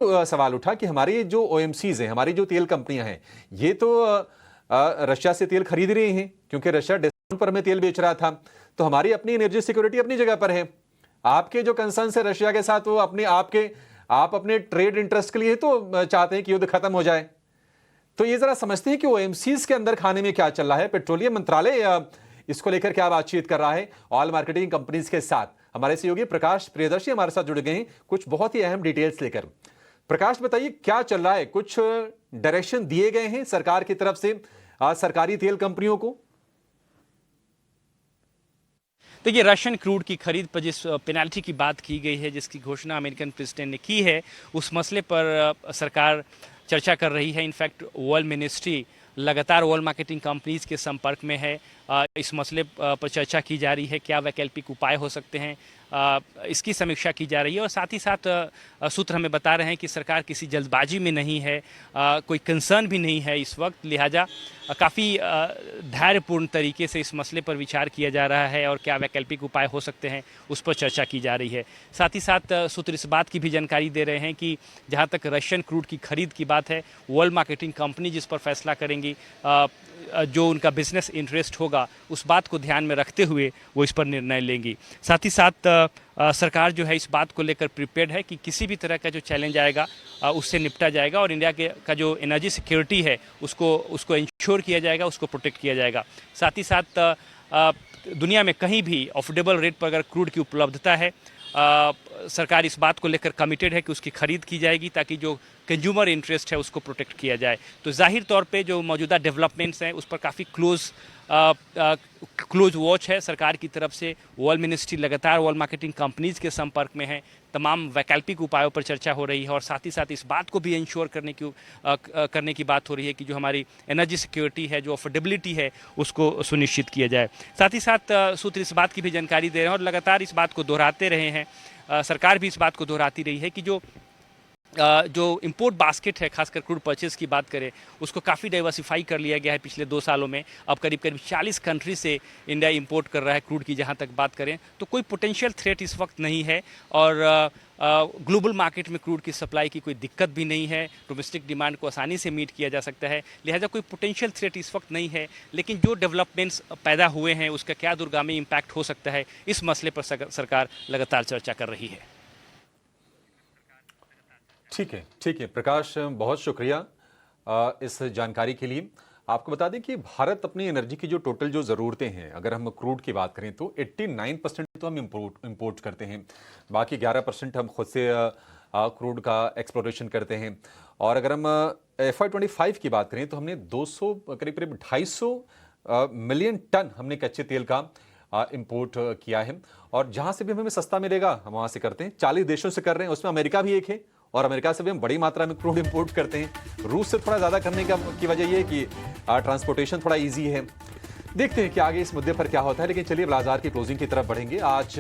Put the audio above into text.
सवाल उठा कि हमारे जो ओएमसीज हैं, हमारी जो तेल कंपनियां हैं, ये तो रशिया से तेल खरीद रही हैं क्योंकि रशिया डिस्काउंट पर हमें तेल बेच रहा था। तो हमारी अपनी एनर्जी सिक्योरिटी अपनी जगह पर है। आपके जो कंसर्न है रशिया के साथ, वो आप अपने ट्रेड इंटरेस्ट के लिए तो चाहते हैं कि युद्ध खत्म हो जाए। तो ये जरा समझते हैं कि ओएमसीज के अंदर खाने में क्या चल रहा है। पेट्रोलियम मंत्रालय इसको लेकर क्या बातचीत कर रहा है ऑयल मार्केटिंग कंपनीज के साथ। हमारे सहयोगी प्रकाश प्रियदर्शी हमारे साथ जुड़ गए हैं कुछ बहुत ही अहम डिटेल्स लेकर। प्रकाश, बताइए क्या चल रहा है, कुछ डायरेक्शन दिए गए हैं सरकार की तरफ से सरकारी तेल कंपनियों को? देखिए, रशियन क्रूड की खरीद पर जिस पेनल्टी की बात की गई है, जिसकी घोषणा अमेरिकन प्रेसिडेंट ने की है, उस मसले पर सरकार चर्चा कर रही है। इनफैक्ट ऑयल मिनिस्ट्री लगातार ऑयल मार्केटिंग कंपनीज के संपर्क में है। इस मसले पर चर्चा की जा रही है, क्या वैकल्पिक उपाय हो सकते हैं, इसकी समीक्षा की जा रही है। और साथ ही साथ सूत्र हमें बता रहे हैं कि सरकार किसी जल्दबाजी में नहीं है, कोई कंसर्न भी नहीं है इस वक्त, लिहाजा काफ़ी धैर्यपूर्ण तरीके से इस मसले पर विचार किया जा रहा है और क्या वैकल्पिक उपाय हो सकते हैं उस पर चर्चा की जा रही है। साथ ही साथ सूत्र इस बात की भी जानकारी दे रहे हैं कि जहां तक रशियन क्रूड की खरीद की बात है, ऑयल मार्केटिंग कंपनी जिस पर फैसला करेंगी, जो उनका बिजनेस इंटरेस्ट होगा, उस बात को ध्यान में रखते हुए वो इस पर निर्णय लेंगी। साथ ही साथ सरकार जो है इस बात को लेकर प्रिपेयर्ड है कि किसी भी तरह का जो चैलेंज आएगा उससे निपटा जाएगा और इंडिया का जो एनर्जी सिक्योरिटी है उसको इंश्योर किया जाएगा, उसको प्रोटेक्ट किया जाएगा। साथ ही साथ दुनिया में कहीं भी अफोर्डेबल रेट पर अगर क्रूड की उपलब्धता है, सरकार इस बात को लेकर कमिटेड है कि उसकी खरीद की जाएगी ताकि जो कंज्यूमर इंटरेस्ट है उसको प्रोटेक्ट किया जाए। तो जाहिर तौर पे जो मौजूदा डेवलपमेंट्स हैं उस पर काफ़ी क्लोज वॉच है सरकार की तरफ से। ऑयल मिनिस्ट्री लगातार ऑयल मार्केटिंग कंपनीज के संपर्क में है, तमाम वैकल्पिक उपायों पर चर्चा हो रही है और साथ ही साथ इस बात को भी इंश्योर करने की बात हो रही है कि जो हमारी एनर्जी सिक्योरिटी है, जो अफोर्डेबिलिटी है, उसको सुनिश्चित किया जाए। साथ ही साथ सूत्र इस बात की भी जानकारी दे रहे हैं और लगातार इस बात को दोहराते रहे हैं, सरकार भी इस बात को दोहराती रही है कि जो इंपोर्ट बास्केट है, खासकर क्रूड परचेज की बात करें, उसको काफ़ी डाइवर्सिफाई कर लिया गया है पिछले 2 सालों में। अब करीब 40 कंट्री से इंडिया इंपोर्ट कर रहा है क्रूड की। जहां तक बात करें तो कोई पोटेंशियल थ्रेट इस वक्त नहीं है और ग्लोबल मार्केट में क्रूड की सप्लाई की कोई दिक्कत भी नहीं है। डोमेस्टिक डिमांड को आसानी से मीट किया जा सकता है, लिहाजा कोई पोटेंशियल थ्रेट इस वक्त नहीं है। लेकिन जो डेवलपमेंट्स पैदा हुए हैं उसका क्या दूरगामी इम्पैक्ट हो सकता है, इस मसले पर सरकार लगातार चर्चा कर रही है। ठीक है प्रकाश, बहुत शुक्रिया इस जानकारी के लिए। आपको बता दें कि भारत अपनी एनर्जी की जो टोटल जो ज़रूरतें हैं, अगर हम क्रूड की बात करें तो 89% तो हम इंपोर्ट करते हैं, बाकी 11% हम खुद से क्रूड का एक्सप्लोरेशन करते हैं। और अगर हम FY25 की बात करें तो हमने 200 करीब 250 मिलियन टन हमने कच्चे तेल का इंपोर्ट किया है। और जहां से भी हमें सस्ता मिलेगा हम वहां से करते हैं। 40 देशों से कर रहे हैं, उसमें अमेरिका भी एक है और अमेरिका से भी हम बड़ी मात्रा में क्रूड इंपोर्ट करते हैं। रूस से थोड़ा ज़्यादा करने की वजह यह है कि ट्रांसपोर्टेशन थोड़ा इजी है। देखते हैं कि आगे इस मुद्दे पर क्या होता है, लेकिन चलिए बाजार की क्लोजिंग की तरफ बढ़ेंगे। आज